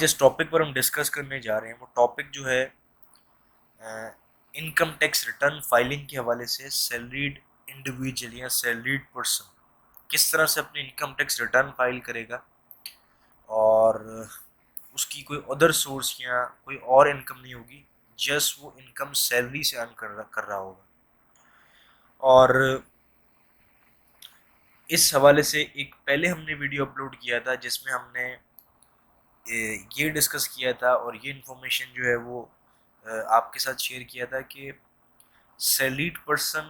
आज जिस टॉपिक पर हम डिस्कस करने जा रहे हैं वो टॉपिक जो है इनकम टैक्स रिटर्न फाइलिंग के हवाले से सैलरीड इंडिविजुअल या सैलरीड पर्सन किस तरह से अपनी इनकम टैक्स रिटर्न फाइल करेगा और उसकी कोई अदर सोर्स या कोई और इनकम नहीं होगी, जस्ट वो इनकम सैलरी से अर्न कर रहा होगा। और इस हवाले से एक पहले हमने वीडियो अपलोड किया था जिसमें हमने ये डिस्कस किया था और ये इन्फॉर्मेशन जो है वो आपके साथ शेयर किया था कि सैलरीड पर्सन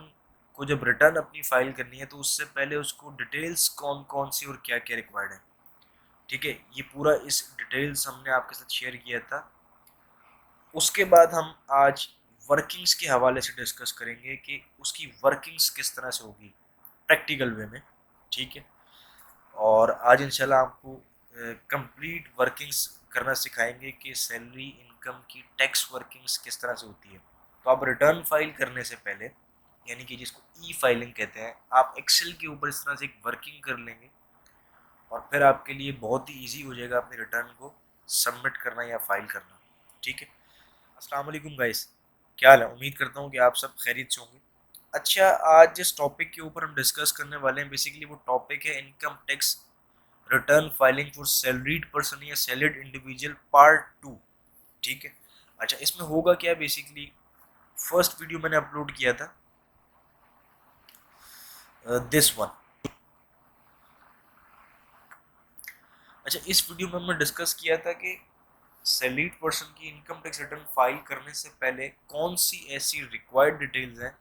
को जब रिटर्न अपनी फाइल करनी है तो उससे पहले उसको डिटेल्स कौन कौन सी और क्या क्या रिक्वायर्ड है। ठीक है, ये पूरा इस डिटेल्स हमने आपके साथ शेयर किया था। उसके बाद हम आज वर्किंग्स के हवाले से डिस्कस करेंगे कि उसकी वर्किंग्स किस तरह से होगी प्रैक्टिकल वे में। ठीक है, और आज इंशाल्लाह आपको कंप्लीट वर्किंग्स करना सिखाएंगे कि सैलरी इनकम की टैक्स वर्किंग्स किस तरह से होती है। तो आप रिटर्न फाइल करने से पहले, यानी कि जिसको ई फाइलिंग कहते हैं, आप एक्सेल के ऊपर इस तरह से एक वर्किंग कर लेंगे और फिर आपके लिए बहुत ही ईजी हो जाएगा अपने रिटर्न को सबमिट करना या फाइल करना। ठीक है, अस्सलाम वालेकुम गाइस, क्या हाल है? उम्मीद करता हूँ कि आप सब खैरियत से होंगे। अच्छा, आज जिस टॉपिक के ऊपर हम डिस्कस करने वाले हैं बेसिकली वो टॉपिक है income tax return filing for salaried person या सैलरीड इंडिविजुअल पार्ट 2। ठीक है, अच्छा इसमें होगा क्या? बेसिकली फर्स्ट वीडियो मैंने अपलोड किया था दिस वन। अच्छा, इस वीडियो में हमने डिस्कस किया था कि सैलरीड पर्सन की इनकम टैक्स रिटर्न फाइल करने से पहले कौन सी ऐसी रिक्वायर्ड डिटेल्स हैं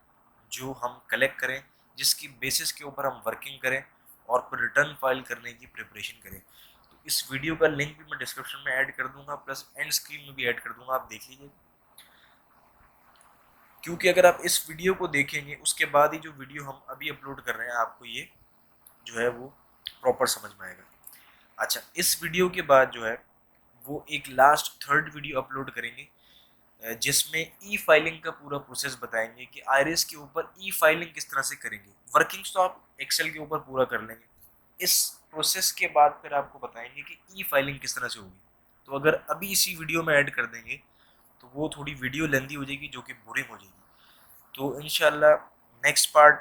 जो हम कलेक्ट करें, जिसकी बेसिस के ऊपर हम वर्किंग करें और फिर रिटर्न फाइल करने की प्रिपरेशन करें। तो इस वीडियो का लिंक भी मैं डिस्क्रिप्शन में ऐड कर दूंगा, प्लस एंड स्क्रीन में भी ऐड कर दूंगा, आप देख लीजिए। क्योंकि अगर आप इस वीडियो को देखेंगे उसके बाद ही जो वीडियो हम अभी अपलोड कर रहे हैं आपको ये जो है वो प्रॉपर समझ में आएगा। अच्छा, इस वीडियो के बाद जो है वो एक लास्ट थर्ड वीडियो अपलोड करेंगे जिसमें ई फाइलिंग का पूरा प्रोसेस बताएंगे कि आईआरएस के ऊपर ई फाइलिंग किस तरह से करेंगे। वर्किंग्स तो आप एक्सेल के ऊपर पूरा कर लेंगे, इस प्रोसेस के बाद फिर आपको बताएंगे कि ई फाइलिंग किस तरह से होगी। तो अगर अभी इसी वीडियो में ऐड कर देंगे तो वो थोड़ी वीडियो लेंदी हो जाएगी जो कि बोरिंग हो जाएगी। तो इनशाला नेक्स्ट पार्ट,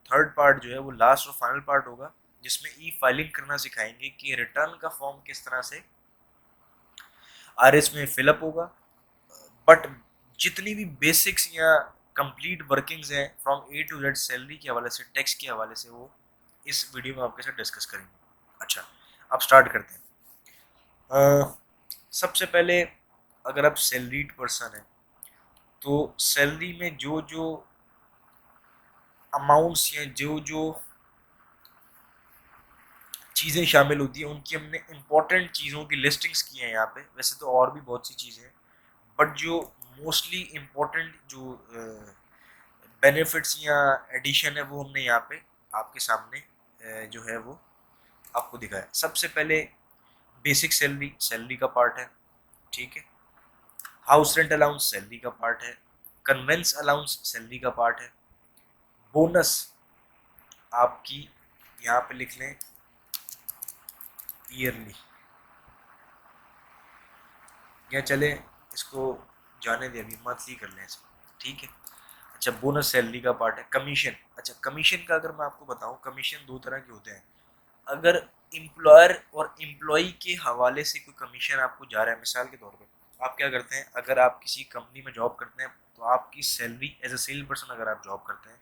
थर्ड पार्ट जो है वो लास्ट और फाइनल पार्ट होगा जिसमें ई फाइलिंग करना सिखाएंगे कि रिटर्न का फॉर्म किस तरह से आरएस में फिलअप होगा। बट जितनी भी बेसिक्स या कंप्लीट वर्किंग्स हैं from A to Z salary के हवाले से, टैक्स के हवाले से, वो इस वीडियो में आपके साथ डिस्कस करेंगे। अच्छा, अब स्टार्ट करते हैं। सबसे पहले अगर आप सैलरीड पर्सन हैं तो सैलरी में जो जो अमाउंट्स या जो जो चीज़ें शामिल होती हैं उनकी हमने इम्पोर्टेंट चीज़ों की लिस्टिंग्स की हैं यहाँ पे। वैसे तो और भी बहुत सी चीज़ें हैं बट जो मोस्टली इम्पोर्टेंट जो बेनिफिट्स या एडिशन है वो हमने यहाँ पे आपके सामने जो है वो आपको दिखाया। सबसे पहले बेसिक सैलरी सैलरी का पार्ट है। ठीक है, हाउस रेंट अलाउंस सैलरी का पार्ट है, कन्वेंस अलाउंस सैलरी का पार्ट है, बोनस आपकी यहाँ पे लिख लें ईयरली, या चले इसको जाने दें, अभी मंथली कर लें इसको। ठीक है, अच्छा बोनस सैलरी का पार्ट है। कमीशन, अच्छा कमीशन का अगर मैं आपको बताऊं, कमीशन दो तरह के होते हैं। अगर एम्प्लॉयर और एम्प्लॉई के हवाले से कोई कमीशन आपको जा रहा है, मिसाल के तौर पे आप क्या करते हैं, अगर आप किसी कंपनी में जॉब करते हैं तो आपकी salary as a sale person अगर आप जॉब करते हैं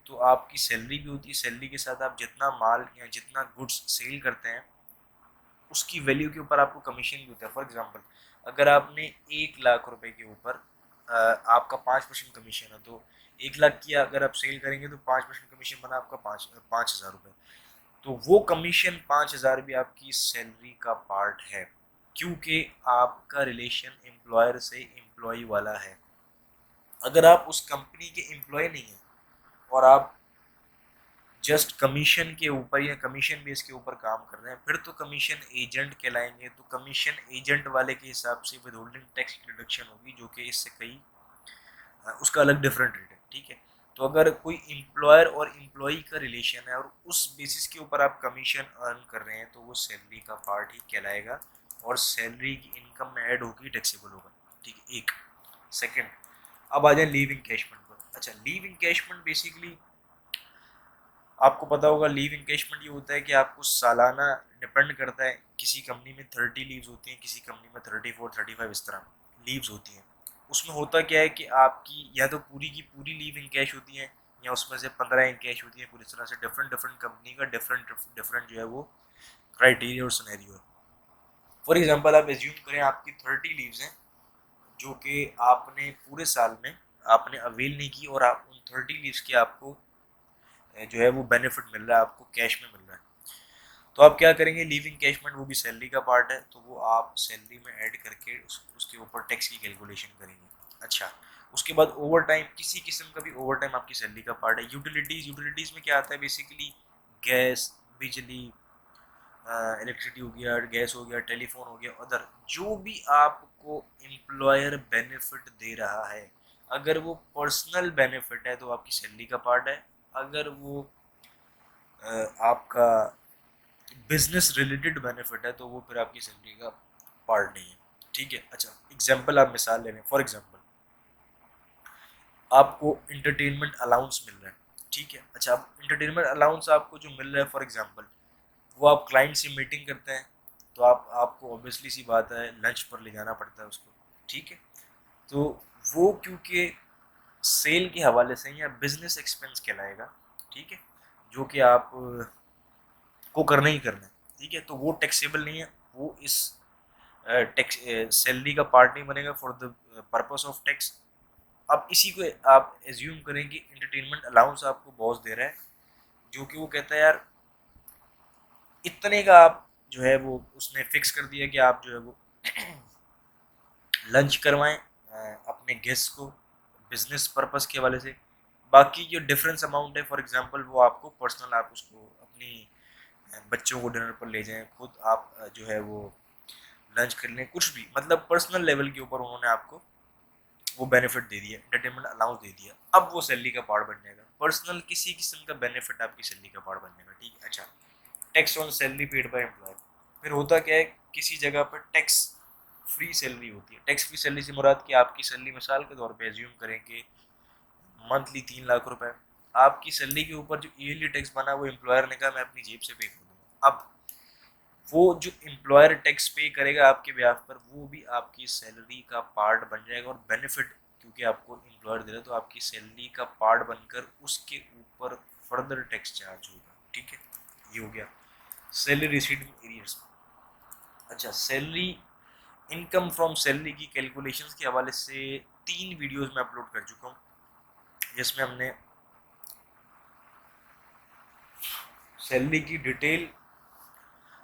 तो आपकी सैलरी भी होती है। सैलरी के साथ आप जितना माल या जितना गुड्स सेल करते हैं उसकी वैल्यू के ऊपर आपको कमीशन भी होता है। फॉर एग्जांपल, अगर आपने 1 लाख रुपए के ऊपर आपका 5% कमीशन है तो 1 लाख की अगर आप सेल करेंगे तो 5% कमीशन बना आपका 5,000 रुपये। तो वो कमीशन 5,000 भी आपकी सैलरी का पार्ट है, क्योंकि आपका रिलेशन एम्प्लॉयर से एम्प्लॉय वाला है। अगर आप उस कंपनी के एम्प्लॉय नहीं हैं और आप जस्ट कमीशन के ऊपर या कमीशन बेस के ऊपर काम कर रहे हैं फिर तो कमीशन एजेंट कहलाएंगे। तो कमीशन एजेंट वाले के हिसाब से विद होल्डिंग टैक्स की डिडक्शन होगी जो कि इससे कई उसका अलग डिफरेंट रेट है। ठीक है, तो अगर कोई एम्प्लॉयर और एम्प्लॉई का रिलेशन है और उस बेसिस के ऊपर आप कमीशन अर्न कर रहे हैं तो वो सैलरी का पार्ट ही कहलाएगा, और सैलरी की इनकम में ऐड होगी टैक्सेबल होगा। ठीक है, एक सेकंड। अब आ जाए लीव इनकैशमेंट पर। अच्छा, लीव इनकैशमेंट बेसिकली आपको पता होगा, लीव इनकैशमेंट ये होता है कि आपको सालाना, डिपेंड करता है, किसी कंपनी में 30 लीव्स होती हैं, किसी कंपनी में 34 35 इस तरह लीव्स होती हैं। उसमें होता क्या है कि आपकी या तो पूरी की पूरी लीव इन कैश होती हैं, या उसमें से 15 इन कैश होती हैं। कुछ इस तरह से डिफरेंट डिफरेंट कंपनी का डिफरेंट डिफरेंट जो है वो क्राइटेरिया और सिनेरियो है। फॉर एग्जांपल आप एज्यूम करें आपकी 30 लीव्स हैं, जो कि आपने पूरे साल में आपने अवेल नहीं की, और आप उन 30 लीव्स की आपको जो है वो बेनिफिट मिल रहा है, आपको कैश में मिल रहा है। तो आप क्या करेंगे, लीविंग कैशमेंट वो भी सैलरी का पार्ट है, तो वो आप सैलरी में ऐड करके उसके ऊपर टैक्स की कैलकुलेशन करेंगे। अच्छा, उसके बाद ओवर टाइम, किसी किस्म का भी ओवर टाइम आपकी सैलरी का पार्ट है। यूटिलिटीज़ में क्या आता है बेसिकली, गैस, बिजली, इलेक्ट्रिसिटी हो गया, गैस हो गया, टेलीफोन हो गया, अदर जो भी आपको एम्प्लॉयर बेनिफिट दे रहा है। अगर वो पर्सनल बेनिफिट है तो आपकी सैलरी का पार्ट है, अगर वो आपका बिजनेस रिलेटेड बेनिफिट है तो वो फिर आपकी सैलरी का पार्ट नहीं है। ठीक है। अच्छा, एग्जांपल आप मिसाल ले लें, फॉर एग्जांपल आपको इंटरटेनमेंट अलाउंस मिल रहा है। ठीक है। अच्छा, अब इंटरटेनमेंट अलाउंस आपको जो मिल रहा है, फॉर एग्जांपल वो आप क्लाइंट से मीटिंग करते हैं, तो आपको ऑब्वियसली सी बात है लंच पर ले जाना पड़ता है उसको। ठीक है। तो वो क्योंकि सेल के हवाले से या बिजनेस एक्सपेंस कहलाएगा। ठीक है, जो कि आप को करना ही करना है। ठीक है, तो वो टैक्सेबल नहीं है, वो इस टैक्स सैलरी का पार्ट नहीं बनेगा for the purpose of tax. अब इसी को आप एज्यूम करें कि इंटरटेनमेंट अलाउंस आपको बॉस दे रहा है, जो कि वो कहता है यार इतने का आप जो है वो उसने फिक्स कर दिया कि आप जो है वो लंच करवाएं अपने गेस्ट को बिजनेस पर्पस के हवाले से। बाकी जो डिफरेंस अमाउंट है, फॉर एग्जांपल वो आपको पर्सनल, आप उसको अपनी बच्चों को डिनर पर ले जाएं, खुद आप जो है वो लंच कर लें, कुछ भी मतलब पर्सनल लेवल के ऊपर उन्होंने आपको वो बेनिफिट दे दिया, एंटरटेनमेंट अलाउंस दे दिया। अब वो सैलरी का पार्ट बन जाएगा। पर्सनल किसी किस्म का बेनिफिट आपकी सैलरी का पार्ट बन जाएगा। ठीक है। अच्छा, tax on salary paid by employer. फिर होता क्या है, किसी जगह पर टैक्स फ्री सैलरी होती है। टैक्स फ्री सैलरी से मुराद कि आपकी सैलरी मिसाल के तौर पे एज्यूम करें कि मंथली 3 लाख रुपए, आपकी सैलरी के ऊपर जो ईयरली टैक्स बना वो एम्प्लॉयर ने कहा मैं अपनी जेब से पे कर दूंगा। अब वो जो एम्प्लॉयर टैक्स पे करेगा आपके ब्याह पर, वो भी आपकी सैलरी का पार्ट बन जाएगा, और बेनिफिट क्योंकि आपको एम्प्लॉयर दे रहा है तो आपकी सैलरी का पार्ट बनकर उसके ऊपर फर्दर टैक्स चार्ज होगा। ठीक है, ये हो गया सैलरी रिसीट एरियर्स। अच्छा, सैलरी इनकम फ्रॉम सैलरी की कैलकुलेशंस के हवाले से 3 वीडियोस में अपलोड कर चुका हूँ, जिसमें हमने सैलरी की डिटेल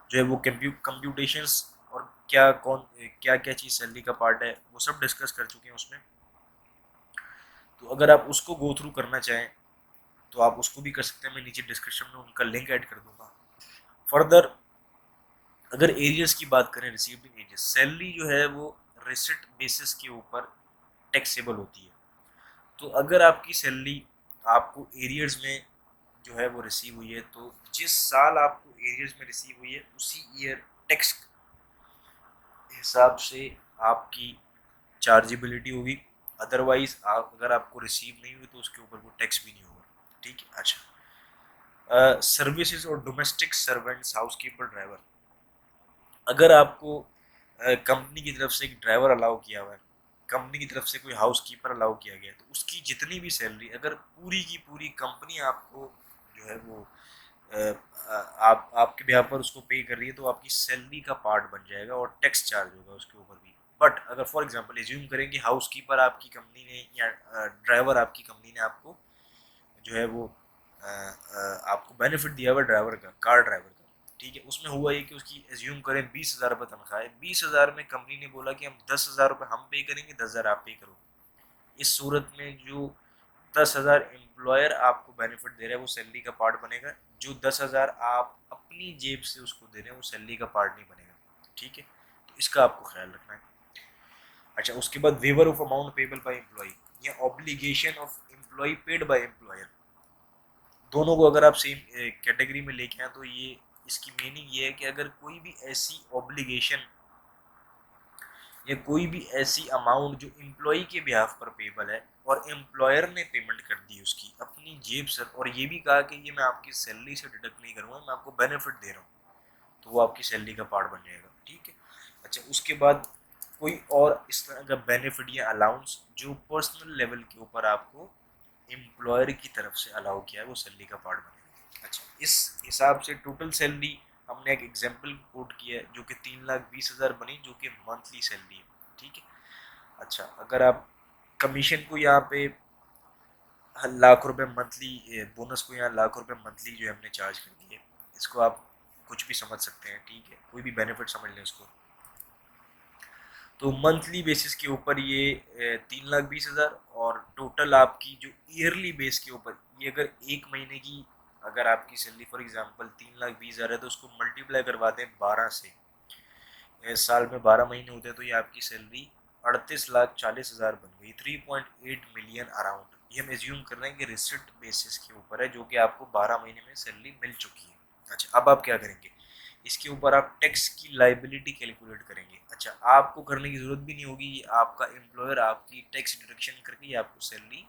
जो है वो कंप्यूटेशंस और क्या क्या चीज़ सैलरी का पार्ट है वो सब डिस्कस कर चुके हैं उसमें। तो अगर आप उसको गो थ्रू करना चाहें तो आप उसको भी कर सकते हैं, मैं नीचे डिस्क्रिप्शन में उनका लिंक ऐड कर दूंगा। फर्दर अगर एरियर्स की बात करें, रिसीव्ड एरियर्स, सैलरी जो है वो रिसिट बेसिस के ऊपर टैक्सेबल होती है। तो अगर आपकी सैलरी आपको एरियर्स में जो है वो रिसीव हुई है, तो जिस साल आपको एरियर्स में रिसीव हुई है उसी ईयर टैक्स हिसाब से आपकी चार्जेबिलिटी होगी। अदरवाइज आप अगर आपको रिसीव नहीं हुई तो उसके ऊपर वो टैक्स भी नहीं होगा। ठीक है। अच्छा, सर्विसेज और डोमेस्टिक सर्वेंट्स, हाउसकीपर, ड्राइवर, अगर आपको कंपनी की तरफ से एक ड्राइवर अलाउ किया हुआ है, कंपनी की तरफ से कोई हाउसकीपर अलाउ किया गया है, तो उसकी जितनी भी सैलरी अगर पूरी की पूरी कंपनी आपको जो है वो आप आपके ब्याह पर उसको पे कर रही है, तो आपकी सैलरी का पार्ट बन जाएगा और टैक्स चार्ज होगा उसके ऊपर भी। बट अगर फॉर एग्जांपल एज्यूम करें कि हाउस कीपर आपकी कंपनी ने या ड्राइवर आपकी कंपनी ने आपको जो है वो आपको बेनिफिट दिया हुआ ड्राइवर का, कार ड्राइवर का। ठीक है, उसमें हुआ ये कि उसकी एज्यूम करें 20,000 रुपये तनख्वाह है, 20,000 में कंपनी ने बोला कि हम 10,000 रुपये हम पे करेंगे, 10,000 आप पे करो। इस सूरत में जो 10,000 एम्प्लॉयर आपको बेनिफिट दे रहा है वो सैलरी का पार्ट बनेगा, जो 10,000 आप अपनी जेब से उसको दे रहे हैं वो सैलरी का पार्ट नहीं बनेगा। ठीक है, तो इसका आपको ख्याल रखना है। अच्छा, उसके बाद waiver of amount payable by employee या obligation of employee paid by employer, दोनों को अगर आप सेम कैटेगरी में लेके आए तो ये इसकी मीनिंग ये है कि अगर कोई भी ऐसी ऑब्लिगेशन या कोई भी ऐसी अमाउंट जो एम्प्लॉई के बिहाफ पर पेबल है और एम्प्लॉयर ने पेमेंट कर दी उसकी अपनी जेब से, और ये भी कहा कि ये मैं आपकी सैलरी से डिडक्ट नहीं करूँगा, मैं आपको बेनिफिट दे रहा हूँ, तो वो आपकी सैलरी का पार्ट बन जाएगा। ठीक है। अच्छा, उसके बाद कोई और इस तरह का बेनिफिट या अलाउंस जो पर्सनल लेवल के ऊपर आपको एम्प्लॉयर की तरफ से अलाउ किया है, वो सैलरी का पार्ट बनेगा। अच्छा, इस हिसाब से टोटल सैलरी हमने एक एग्जाम्पल कोट किया है जो कि 3,20,000 बनी, जो कि मंथली सैलरी है। ठीक है। अच्छा, अगर आप कमीशन को यहाँ पे लाख रुपए मंथली, बोनस को यहाँ लाख रुपए मंथली जो है हमने चार्ज कर दिए, इसको आप कुछ भी समझ सकते हैं। ठीक है, कोई भी बेनिफिट समझ लें इसको। तो मंथली बेसिस के ऊपर ये 3,20,000, और टोटल आपकी जो ईयरली बेस के ऊपर, ये अगर एक महीने की अगर आपकी सैलरी फॉर एग्जांपल 3,20,000 है, तो उसको मल्टीप्लाई करवा दें 12 से, साल में 12 महीने होते हैं, तो ये आपकी सैलरी 38,40,000 बन गई, 3.8 मिलियन अराउंड। ये हम एज्यूम कर रहे हैं कि रिसिट बेसिस के ऊपर है, जो कि आपको 12 महीने में सैलरी मिल चुकी है। अच्छा, अब आप क्या करेंगे, इसके ऊपर आप टैक्स की लाइबिलिटी कैलकुलेट करेंगे। अच्छा, आपको करने की ज़रूरत भी नहीं होगी, ये आपका एम्प्लॉयर आपकी टैक्स डिडक्शन करके आपको सैलरी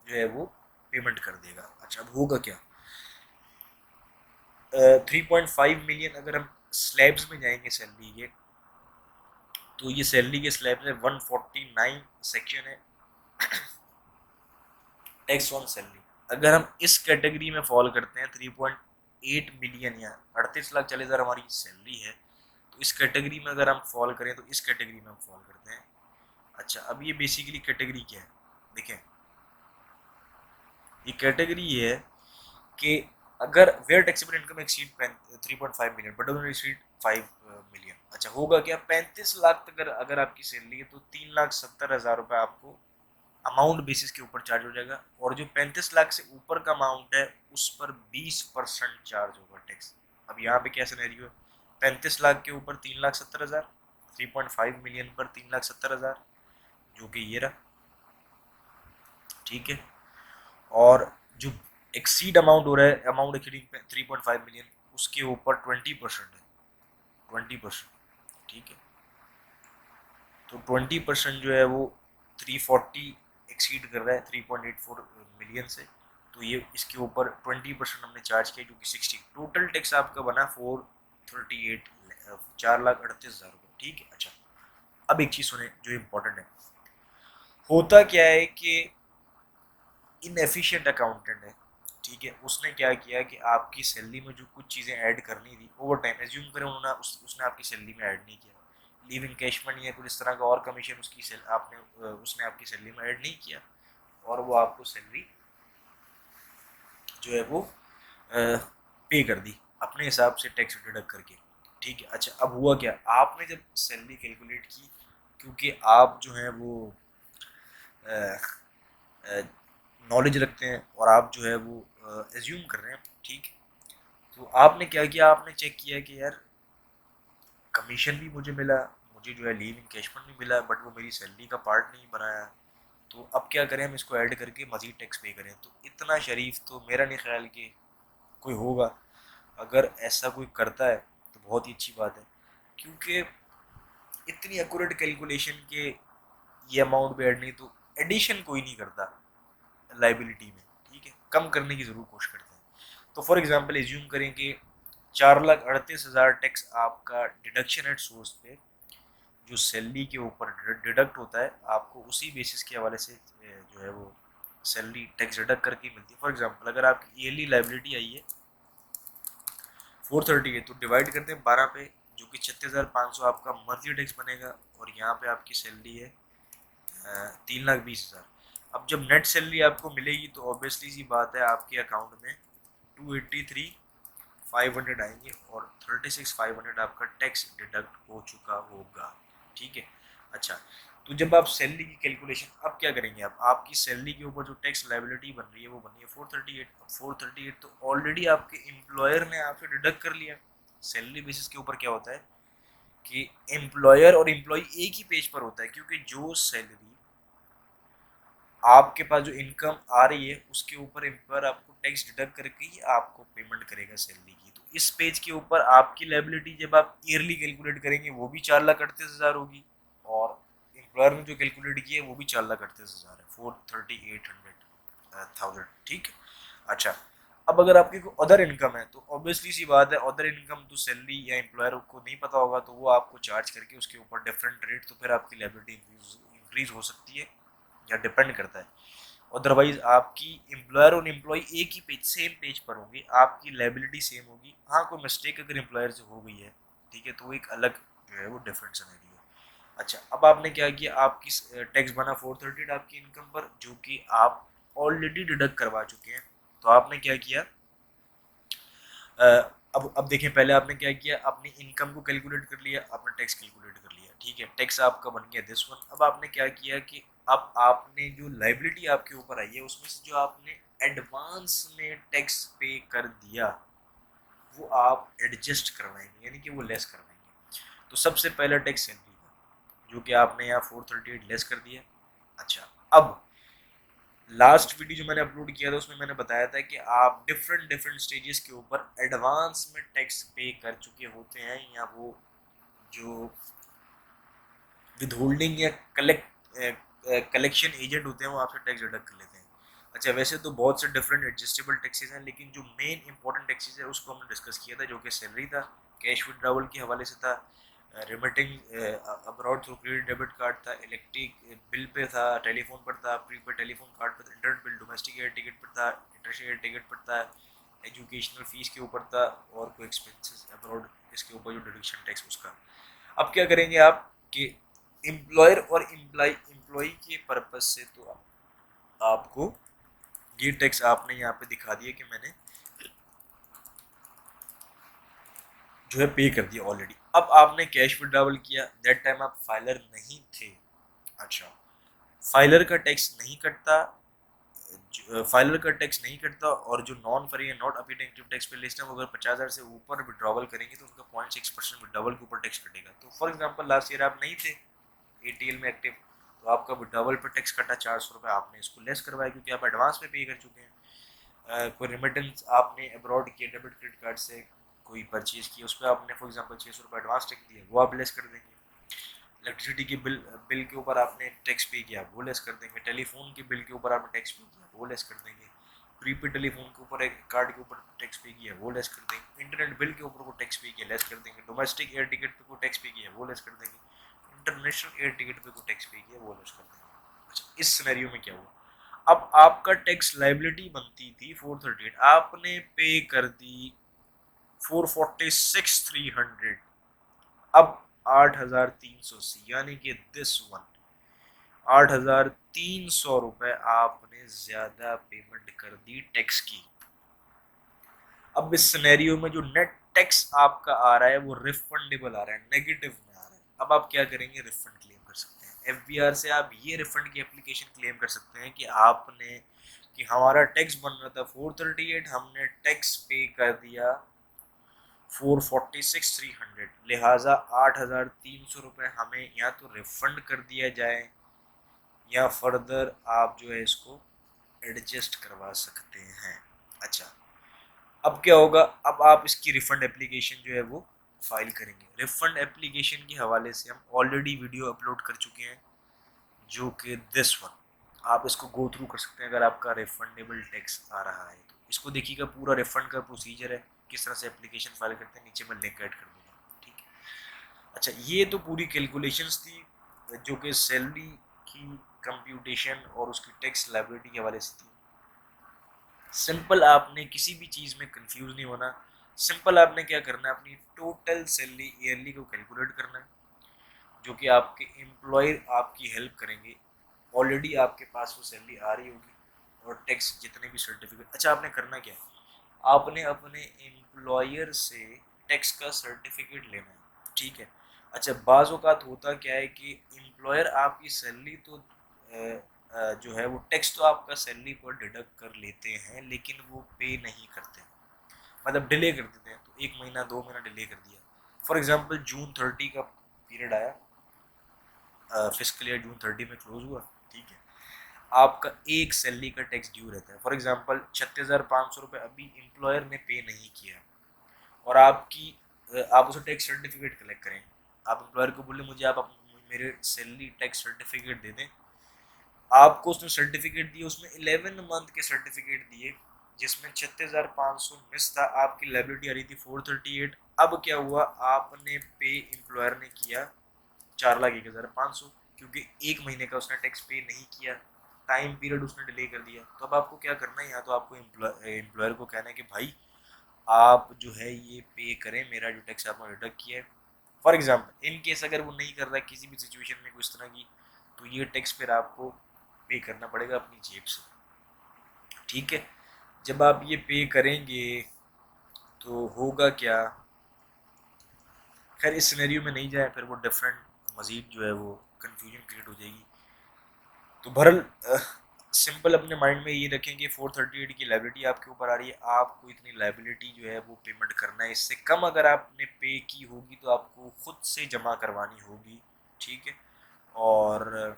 जो है वो पेमेंट कर देगा। अच्छा, अब होगा क्या, 3.5 मिलियन अगर हम स्लैब्स में जाएंगे सैलरी के, तो ये सैलरी के स्लैब में 149 सेक्शन है टैक्स ऑन सैलरी। अगर हम इस कैटेगरी में फॉल करते हैं, 3.8 मिलियन या 38,40,000 हमारी सैलरी है, तो इस कैटेगरी में अगर हम फॉल करें तो इस कैटेगरी में हम फॉल करते हैं। अच्छा, अब ये बेसिकली कैटेगरी क्या है, देखें, ये कैटेगरी ये है कि अगर where taxable income exceed 3.5 million but don't exceed 5 million. अच्छा, होगा क्या, 35 लाख तक अगर अगर आपकी सैलरी है, तो 3,70,000 रुपये आपको अमाउंट बेसिस के ऊपर चार्ज हो जाएगा, और जो 35 लाख से ऊपर का अमाउंट है उस पर 20% चार्ज होगा टैक्स। अब यहाँ पे क्या सिनेरियो है, 35 लाख के ऊपर 3,70,000, 3.5 मिलियन पर 3,70,000, जो कि ये रहा। ठीक है। और जो एक्सीड अमाउंट हो रहा है, अमाउंट एक्सीडिंग 3.5 मिलियन, उसके ऊपर 20% है, 20%। ठीक है। तो 20% जो है वो 340 एक्सीड कर रहा है 3.84 मिलियन से, तो ये इसके ऊपर 20% हमने चार्ज किया, जो कि 60, टोटल टैक्स आपका बना 438, 4,38,000 रुपये। ठीक है। अच्छा, अब एक चीज़ सुने जो इम्पोर्टेंट है, होता क्या है कि इनएफिशिएंट अकाउंटेंट है, ठीक है, उसने क्या किया कि आपकी सैलरी में जो कुछ चीज़ें ऐड करनी थी ओवर टाइम, एज्यूम करें उन्होंने उसने आपकी सैलरी में ऐड नहीं किया, लीव इनकैशमेंट या कुछ इस तरह का और कमीशन उसकी उसने आपकी सैलरी में ऐड नहीं किया, और वो आपको सैलरी जो है वो पे कर दी अपने हिसाब से टैक्स डिडक्ट करके। ठीक है। अच्छा, अब हुआ क्या, आपने जब सैलरी कैलकुलेट की, क्योंकि आप जो है वो नॉलेज रखते हैं और आप जो है वो एज्यूम कर रहे हैं, ठीक है, तो आपने क्या किया, आपने चेक किया कि यार कमीशन भी मुझे मिला, मुझे जो है लीव इनकैशमेंट भी मिला, बट वो मेरी सैलरी का पार्ट नहीं बनाया, तो अब क्या करें, हम इसको ऐड करके मज़ीद टैक्स पे करें। तो इतना शरीफ तो मेरा नहीं ख्याल कि कोई होगा। अगर ऐसा कोई करता है तो बहुत ही अच्छी बात है, क्योंकि इतनी एक्यूरेट कैलकुलेशन के ये अमाउंट भी ऐड नहीं, तो एडिशन कोई नहीं करता लाइबिलिटी में। ठीक है, कम करने की ज़रूर कोशिश करते हैं। तो फॉर एग्जांपल एज्यूम करें कि 4,38,000 टैक्स आपका डिडक्शन एट सोर्स पे जो सैलरी के ऊपर डिडक्ट होता है, आपको उसी बेसिस के हवाले से जो है वो सैलरी टैक्स डिडक्ट करके मिलती है। फॉर एग्जांपल अगर आपकी ईयरली लाइबिलिटी आई है 430 है, तो डिवाइड करते हैं 12 पे, जो कि 36,500 आपका मंथली टैक्स बनेगा, और यहाँ पे आपकी सैलरी है 3,20,000। अब जब नेट सैलरी आपको मिलेगी तो ऑब्वियसली सी बात है आपके अकाउंट में 283,500 आएंगे, और 36,500 आपका टैक्स डिडक्ट हो चुका होगा। ठीक है। अच्छा, तो जब आप सैलरी की कैलकुलेशन अब क्या करेंगे, आप आपकी सैलरी के ऊपर जो टैक्स लाइबिलिटी बन रही है वो बन रही है 438। अब 438 तो ऑलरेडी आपके एम्प्लॉयर ने आपसे डिडक्ट कर लिया। सैलरी बेसिस के ऊपर क्या होता है कि एम्प्लॉयर और एम्प्लॉय एक ही पेज पर होता है, क्योंकि जो सैलरी आपके पास जो इनकम आ रही है उसके ऊपर एम्प्लॉयर आपको टैक्स डिडक्ट करके ही आपको पेमेंट करेगा सैलरी की। तो इस पेज के ऊपर आपकी लाइबिलिटी जब आप ईयरली कैलकुलेट करेंगे वो भी 4,38,000 होगी, और एम्प्लॉयर ने जो कैलकुलेट किया है वो भी 4,38,000 है, 438,000, ठीक है। अच्छा, अब अगर आपकी कोई अदर इनकम है तो ऑब्वियसली सी बात है, अदर इनकम तो सैलरी या एम्प्लॉयर को नहीं पता होगा, तो वो आपको चार्ज करके उसके ऊपर डिफरेंट रेट, तो फिर आपकी लायबिलिटी इंक्रीज हो सकती है या डिपेंड करता है। अदरवाइज आपकी एम्प्लॉयर और एम्प्लॉय एक ही पेज, सेम पेज पर होंगे, आपकी लायबिलिटी सेम होगी। हाँ, कोई मिस्टेक अगर एम्प्लॉयर से हो गई है, ठीक है, तो वो एक अलग जो है वो डिफरेंट सिनेरियो है। अच्छा, अब आपने क्या किया, आपकी टैक्स बना 438 आपकी इनकम पर, जो कि आप ऑलरेडी डिडक्ट करवा चुके हैं। तो आपने क्या किया, अब देखें, पहले आपने क्या किया, अपनी इनकम को कैलकुलेट कर लिया, आपने टैक्स कैलकुलेट कर लिया, ठीक है, टैक्स आपका बन गया दिस वन। अब आपने क्या किया कि अब आपने जो लाइबिलिटी आपके ऊपर आई है उसमें से जो आपने एडवांस में टैक्स पे कर दिया वो आप एडजस्ट करवाएंगे, यानी कि वो लेस करवाएंगे। तो सबसे पहला टैक्स सैलरी का, जो कि आपने यहाँ 438 लेस कर दिया। अच्छा, अब लास्ट वीडियो जो मैंने अपलोड किया था उसमें मैंने बताया था कि आप डिफरेंट डिफरेंट स्टेजेस के ऊपर एडवांस में टैक्स पे कर चुके होते हैं, या वो जो विद होल्डिंग या कलेक्शन एजेंट होते हैं वो आपसे टैक्स डिडक्ट कर लेते हैं। अच्छा, वैसे तो बहुत से डिफरेंट एडजस्टेबल टैक्सेस हैं, लेकिन जो मेन इंपॉर्टेंट टैक्सेस है उसको हमने डिस्कस किया था, जो कि सैलरी था, कैश विड्रॉवल के हवाले से था, remitting abroad through credit debit card था, इलेक्ट्रिक बिल पे था, टेलीफोन पर था, प्रीपेड टेलीफोन कार्ड पर था, internet bill, domestic air ticket पर था, इंटरनेशनल एयर टिकट पर था, एजुकेशनल फीस के ऊपर था, और कोई एक्सपेंसेस अब्रॉड इसके ऊपर जो डिडक्शन टैक्स उसका। अब क्या करेंगे आप कि एम्प्लॉयर और एम्प्लॉय के पर्पज से तो आपको ये टैक्स आपने यहाँ पे दिखा दिया कि मैंने जो है पे कर दिया ऑलरेडी। अब आपने कैश विड्रॉवल किया, दैट टाइम आप फाइलर नहीं थे। अच्छा, फाइलर का टैक्स नहीं कटता, फाइलर का टैक्स नहीं कटता, और जो नॉन फरी नॉट अपीटिंग इनकम टैक्स पे लिस्ट है वो अगर 50,000 से ऊपर विड्रॉवल करेंगे तो उनका 0.6% विड्रॉवल के ऊपर टैक्स कटेगा। तो फॉर एग्जांपल लास्ट ईयर आप नहीं थे एटीएल में एक्टिव, तो आपका विड्रॉवल पर टैक्स कटा 400 रुपये, आपने इसको लेस करवाया क्योंकि आप एडवांस में पे कर चुके हैं। कोई रेमिटेंस आपने अब्रॉड किया डेबिट क्रेडिट कार्ड से, कोई परचेज किया, उस पर आपने फॉर एग्जांपल 600 रुपये एडवांस टैक्स दिया, वो आप लेस कर देंगे। इलेक्ट्रिसिटी के बिल के ऊपर आपने टैक्स पे किया, वो लेस कर देंगे। टेलीफोन के बिल के ऊपर आपने टैक्स पे किया, वो लेस कर देंगे। प्रीपेड टेलीफोन के ऊपर एक कार्ड के ऊपर टैक्स पे किया, वो लेस कर देंगे। इंटरनेट बिल के ऊपर को टैक्स पे किया, लेस कर देंगे। डोमेस्टिक एयर टिकट पे को टैक्स पे किया, वो लेस कर देंगे। इंटरनेशनल एयर टिकट पे को टैक्स पे किया, वो लेस कर देंगे। अच्छा, इस सिनेरियो में क्या हुआ, अब आपका टैक्स लाइबिलिटी बनती थी 438, आपने पे कर दी 446,300। अब 8,380, यानी कि दिस वन 8,300 रुपये आपने ज्यादा पेमेंट कर दी टैक्स की। अब इस सिनेरियो में जो नेट टैक्स आपका आ रहा है वो रिफंडेबल आ रहा है, नेगेटिव में आ रहा है। अब आप क्या करेंगे, रिफंड क्लेम कर सकते हैं एफबीआर से। आप ये रिफंड की एप्लीकेशन क्लेम कर सकते हैं कि आपने, कि हमारा टैक्स बन रहा था 438, हमने टैक्स पे कर दिया 446,300, लिहाजा 8,300 रुपये हमें या तो रिफंड कर दिया जाए या फर्दर आप जो है इसको एडजस्ट करवा सकते हैं। अच्छा, अब क्या होगा, अब आप इसकी रिफंड एप्लीकेशन जो है वो फाइल करेंगे। रिफंड एप्लीकेशन के हवाले से हम ऑलरेडी वीडियो अपलोड कर चुके हैं, जो कि दिस वन, आप इसको गो थ्रू कर सकते हैं अगर आपका रिफंडेबल टैक्स आ रहा है तो। इसको देखिएगा, पूरा रिफंड का प्रोसीजर है, किस तरह से एप्लीकेशन फाइल करते हैं, नीचे मैं लिंक ऐड कर दूँगा, ठीक है। अच्छा, ये तो पूरी कैलकुलेशंस थी जो कि सैलरी की कंप्यूटेशन और उसकी टैक्स लायबिलिटी के हवाले से थी। सिंपल, आपने किसी भी चीज़ में कंफ्यूज नहीं होना। सिंपल आपने क्या करना है, अपनी टोटल सैलरी ईयरली को कैलकुलेट करना है, जो कि आपके एम्प्लॉयर आपकी हेल्प करेंगे। ऑलरेडी आपके पास वो सैलरी आ रही होगी, और टैक्स जितने भी सर्टिफिकेट। अच्छा, आपने करना क्या है, आपने अपने एम्प्लॉयर से टैक्स का सर्टिफिकेट लेना है, ठीक है। अच्छा, बाज़ औक़ात होता क्या है कि एम्प्लॉयर आपकी सैलरी तो जो है वो टैक्स तो आपका सैलरी पर डिडक्ट कर लेते हैं, लेकिन वो पे नहीं करते, मतलब डिले कर देते हैं। तो 1 महीना 2 महीना डिले कर दिया। फॉर एग्जांपल जून 30 का पीरियड आया, फिस्कल ईयर जून 30 में क्लोज हुआ, ठीक है। आपका एक सैलरी का टैक्स ड्यू रहता है, फॉर एग्जांपल 36,500 रुपये अभी एम्प्लॉयर ने पे नहीं किया, और आप उसे टैक्स सर्टिफिकेट कलेक्ट करें। आप एम्प्लॉयर को बोले मुझे आप मेरे सैलरी टैक्स सर्टिफिकेट दे दें। आपको उसने सर्टिफिकेट दिए, उसमें 11 मंथ के सर्टिफिकेट दिए जिसमें 36,500 मिस था, आपकी लाइबिलिटी आ रही थी 438। अब क्या हुआ, आपने पे एम्प्लॉयर ने किया 4,01,500, क्योंकि एक महीने का उसने टैक्स पे नहीं किया, टाइम पीरियड उसने डिले कर दिया। तो अब आपको क्या करना है, या तो आपको एम्प्लॉयर को कहना है कि भाई आप जो है ये पे करें मेरा जो टैक्स आपने डिडक्ट किया है। फॉर एग्जाम्पल इन केस अगर वो नहीं कर रहा है किसी भी सिचुएशन में कुछ तरह की, तो ये टैक्स फिर आपको पे करना पड़ेगा अपनी जेब से। ठीक है, जब आप ये पे करेंगे तो होगा क्या, खैर इस सिनेरियो में नहीं जाए, फिर वो डिफरेंट मजीद जो है वो कन्फ्यूजन क्रिएट हो जाएगी। तो बहरल सिंपल अपने माइंड में ये रखें कि 438 की लाइबिलिटी आपके ऊपर आ रही है, आपको इतनी लाइबिलिटी जो है वो पेमेंट करना है, इससे कम अगर आपने पे की होगी तो आपको खुद से जमा करवानी होगी। ठीक है, और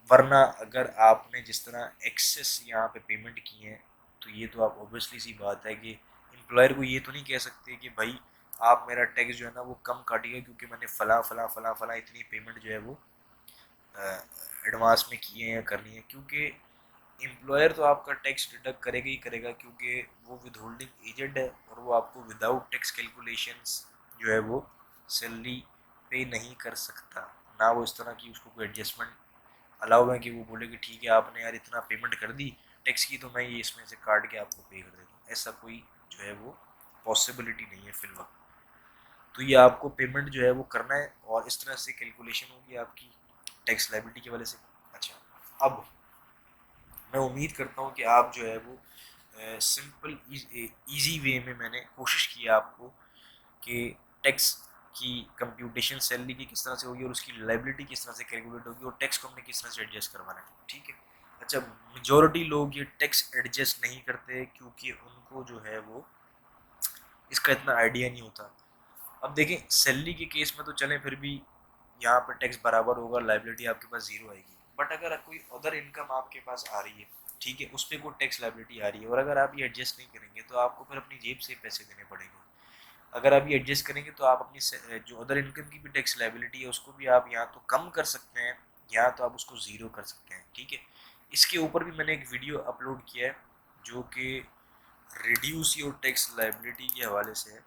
वरना अगर आपने जिस तरह एक्सेस यहाँ पे पेमेंट की है, तो ये तो आप ऑब्वियसली सी बात है कि एम्प्लॉयर को ये तो नहीं कह सकते कि भाई आप मेरा टैक्स जो है ना वो कम काटिएगा क्योंकि मैंने फला फला फला फला इतनी पेमेंट जो है वो एडवांस में किए हैं या करनी है, क्योंकि एम्प्लॉयर तो आपका टैक्स डिडक्ट करेगा ही करेगा, क्योंकि वो विद होल्डिंग एजेंट है और वो आपको विदाउट टैक्स कैलकुलेशंस जो है वो सैलरी पे नहीं कर सकता। ना वो इस तरह की उसको कोई एडजस्टमेंट अलाउ है कि वो बोले कि ठीक है आपने यार इतना पेमेंट कर दी टैक्स की, तो मैं ये इसमें से काट के आपको पे कर देता हूँ, ऐसा कोई जो है वो पॉसिबिलिटी नहीं है फिलहाल। तो ये आपको पेमेंट जो है वो करना है और इस तरह से कैलकुलेशन होगी आपकी टैक्स लाइबिलिटी की वजह से। अच्छा, अब मैं उम्मीद करता हूँ कि आप जो है वो सिंपल इजी वे में मैंने कोशिश की है आपको कि टैक्स की कंप्यूटेशन सैलरी की किस तरह से होगी और उसकी लाइबिलिटी किस तरह से कैलकुलेट होगी और टैक्स को हमने किस तरह से एडजस्ट करवाना है। ठीक है, अच्छा, मेजोरिटी लोग ये टैक्स एडजस्ट नहीं करते क्योंकि उनको जो है वो इसका इतना आइडिया नहीं होता। अब देखें सैलरी के केस में तो चलें फिर भी यहाँ पर टैक्स बराबर होगा, लाइबिलिटी आपके पास जीरो आएगी, बट अगर कोई अदर इनकम आपके पास आ रही है, ठीक है, उस पर कोई टैक्स लाइबिलिटी आ रही है और अगर आप ये एडजस्ट नहीं करेंगे तो आपको फिर अपनी जेब से पैसे देने पड़ेंगे। अगर आप ये एडजस्ट करेंगे तो आप अपनी जो अदर इनकम की भी टैक्स लाइबिलिटी है उसको भी आप यहाँ तो कम कर सकते हैं या तो आप उसको ज़ीरो कर सकते हैं। ठीक है, इसके ऊपर भी मैंने एक वीडियो अपलोड किया है जो कि रिड्यूस योर टैक्स लाइबिलिटी के हवाले से है,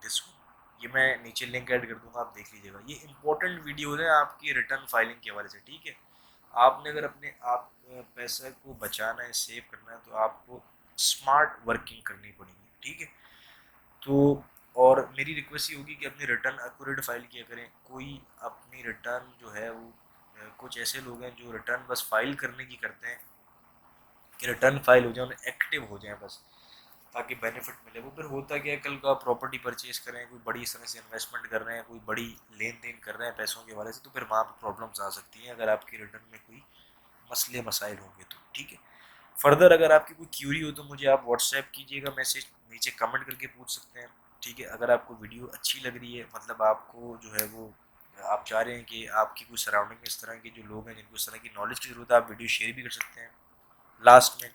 दिस वन, ये मैं नीचे लिंक ऐड कर दूंगा, आप देख लीजिएगा। ये इंपॉर्टेंट वीडियो है आपकी रिटर्न फाइलिंग के हवाले से। ठीक है, आपने अगर अपने आप पैसे को बचाना है, सेव करना है, तो आपको स्मार्ट वर्किंग करनी पड़ेगी। ठीक है, तो और मेरी रिक्वेस्ट ये होगी कि अपनी रिटर्न एक्यूरेट फाइल किया करें। कोई अपनी रिटर्न जो है वो कुछ ऐसे लोग हैं जो रिटर्न बस फाइल करने की करते हैं कि रिटर्न फाइल हो जाए, उन्हें एक्टिव हो जाए बस, ताकि बेनिफिट मिले। वो फिर होता क्या है, कल को आप प्रॉपर्टी परचेज कर रहे हैं, कोई बड़ी इस तरह से इन्वेस्टमेंट कर रहे हैं, कोई बड़ी लेन देन कर रहे हैं पैसों के हवाले से, तो फिर वहाँ पर प्रॉब्लम्स आ सकती हैं अगर आपकी रिटर्न में कोई मसले मसाइल होंगे तो। ठीक है, फर्दर अगर आपकी कोई क्यूरी हो तो मुझे आप व्हाट्सएप कीजिएगा, मैसेज नीचे कमेंट करके पूछ सकते हैं। ठीक है, अगर आपको वीडियो अच्छी लग रही है, मतलब आपको जो है वो आप चाह रहे हैं कि आपकी कोई सराउंडिंग में इस तरह के जो लोग हैं जिनको इस तरह की नॉलेज की ज़रूरत है, आप वीडियो शेयर भी कर सकते हैं। लास्ट में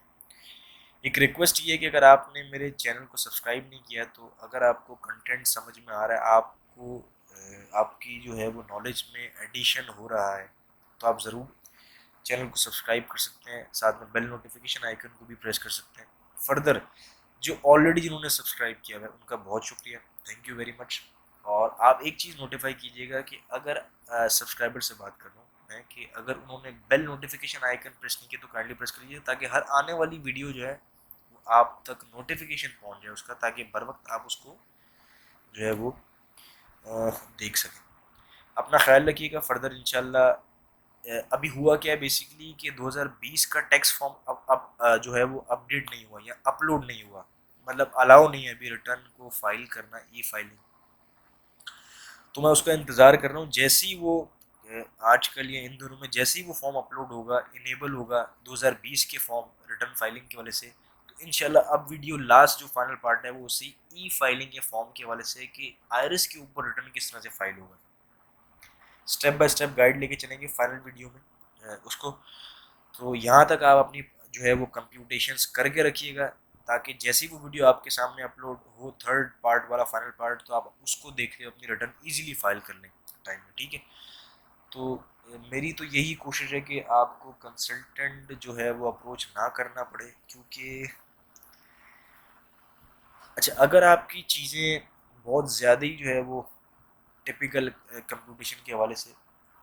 एक रिक्वेस्ट ये है कि अगर आपने मेरे चैनल को सब्सक्राइब नहीं किया तो अगर आपको कंटेंट समझ में आ रहा है, आपको आपकी जो है वो नॉलेज में एडिशन हो रहा है, तो आप ज़रूर चैनल को सब्सक्राइब कर सकते हैं, साथ में बेल नोटिफिकेशन आइकन को भी प्रेस कर सकते हैं। फर्दर जो ऑलरेडी जिन्होंने सब्सक्राइब किया है उनका बहुत शुक्रिया, थैंक यू वेरी मच। और आप एक चीज़ नोटिफाई कीजिएगा कि अगर सब्सक्राइबर से बात कर रहा हूँ मैं, कि अगर उन्होंने बेल नोटिफिकेशन आइकन प्रेस नहीं किया तो काइंडली प्रेस करिए, ताकि हर आने वाली वीडियो जो है वो आप तक नोटिफिकेशन पहुँच जाए उसका, ताकि बर वक्त आप उसको जो है वो देख सकें। अपना ख्याल रखिएगा। फर्दर इंशाल्लाह अभी हुआ क्या है बेसिकली कि 2020 का टैक्स फॉर्म अब जो है वो अपडेट नहीं हुआ या अपलोड नहीं हुआ, मतलब अलाउ नहीं है अभी रिटर्न को फाइल करना, ई फाइलिंग। तो मैं उसका इंतज़ार कर रहा हूँ, जैसे ही वो आजकल या इन दिनों में जैसे ही वो फॉर्म अपलोड होगा, इनेबल होगा 2020 के फॉर्म रिटर्न फाइलिंग के वाले से, तो इंशाल्लाह अब वीडियो लास्ट जो फाइनल पार्ट है वो उसी ई फाइलिंग या फॉर्म के वाले से कि आयरस के ऊपर रिटर्न किस तरह से फाइल होगा, स्टेप बाय स्टेप गाइड लेके चलेंगे फाइनल वीडियो में उसको। तो यहाँ तक आप अपनी जो है वो कंप्यूटेशंस करके रखिएगा, ताकि जैसी वो वीडियो आपके सामने अपलोड हो थर्ड पार्ट वाला फाइनल पार्ट, तो आप उसको देख के अपनी रिटर्न इजीली फाइल कर लें टाइम में। ठीक है, तो मेरी तो यही कोशिश है कि आपको कंसल्टेंट जो है वो अप्रोच ना करना पड़े, क्योंकि अच्छा अगर आपकी चीज़ें बहुत ज़्यादा ही जो है वो टिपिकल कंप्यूटेशन के हवाले से,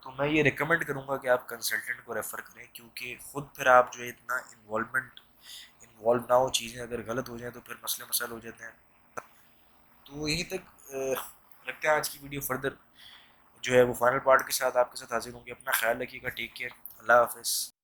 तो मैं ये रिकमेंड करूँगा कि आप कंसल्टेंट को रेफ़र करें, क्योंकि ख़ुद फिर आप जो है इतना इन्वॉल्व ना हो, चीज़ें अगर गलत हो जाएँ तो फिर मसले मसाइल हो जाते हैं। तो यहीं तक रखते हैं आज की वीडियो। फर्दर जो है वो फाइनल पार्ट के साथ आपके साथ हाजिर होंगे। अपना ख्याल रखिएगा। Take care. अल्लाह हाफ़िज़।